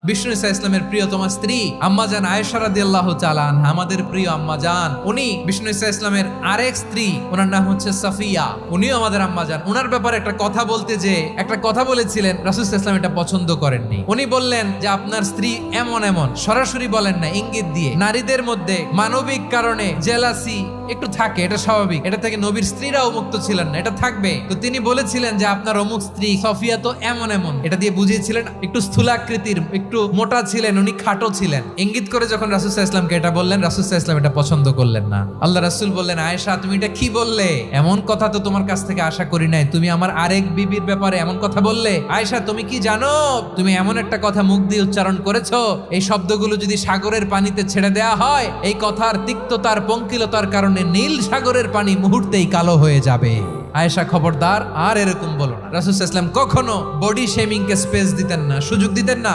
বিষ্ণু ইসলামের প্রিয়তমা স্ত্রী আম্মাজান আয়েশা রাদিয়াল্লাহু তাআলা আনহা, আমাদের প্রিয় আম্মাজান। উনি বিষ্ণু ইসলামের আরেক স্ত্রী, ওনার নাম হচ্ছে সাফিয়া, উনিও আমাদের আম্মাজান। ওনার ব্যাপারে একটা কথা বলতে যে একটা কথা বলেছিলেন, রাসূল সাল্লাল্লাহু আলাইহি ওয়াসাল্লাম এটা পছন্দ করেননি। উনি বললেন যে আপনার স্ত্রী এমন এমন, সরাসরি বলেন না, ইঙ্গিত দিয়ে। নারীদের মধ্যে মানবিক কারণে জেলাসি একটু থাকে, এটা স্বাভাবিক, এটা থেকে নবীর স্ত্রীরাও মুক্ত ছিলেন না, এটা থাকবে। তো তিনি বলেছিলেন যে আপনার অমুক স্ত্রী সফিয়া তো এমন এমন, এটা দিয়ে বুঝিয়েছিলেন একটু স্থূলাকৃতির, একটু মোটা ছিলেন, উনি খাটো ছিলেন। ইঙ্গিত করে যখন রাসূল সাল্লাল্লাহু আলাইহি ওয়াসাল্লামকে এটা বললেন, রাসূল সাল্লাল্লাহু আলাইহি ওয়াসাল্লাম এটা পছন্দ করলেন না। আল্লাহ রাসূল বললেন, আয়েশা তুমি এটা কি বললে? এমন কথা তো তোমার কাছ থেকে আশা করি নাই, তুমি আমার আরেক বিবির ব্যাপারে এমন কথা বললে। আয়েশা তুমি কি জানো, তুমি এমন একটা কথা মুখ দিয়ে উচ্চারণ করেছো, এই শব্দগুলো যদি সাগরের পানিতে ছেড়ে দেয়া হয়, এই কথার তিক্ততার পঙ্কিলতার কারণে নীল সাগরের পানি মুহূর্তেই কালো হয়ে যাবে। আয়েশা খবরদার, আর এরকম বলো না। রাসূল সাল্লাল্লাহু আলাইহি ওয়াসাল্লাম কখনো বডি শেমিং কে স্পেস দিতেন না, সুযোগ দিতেন না।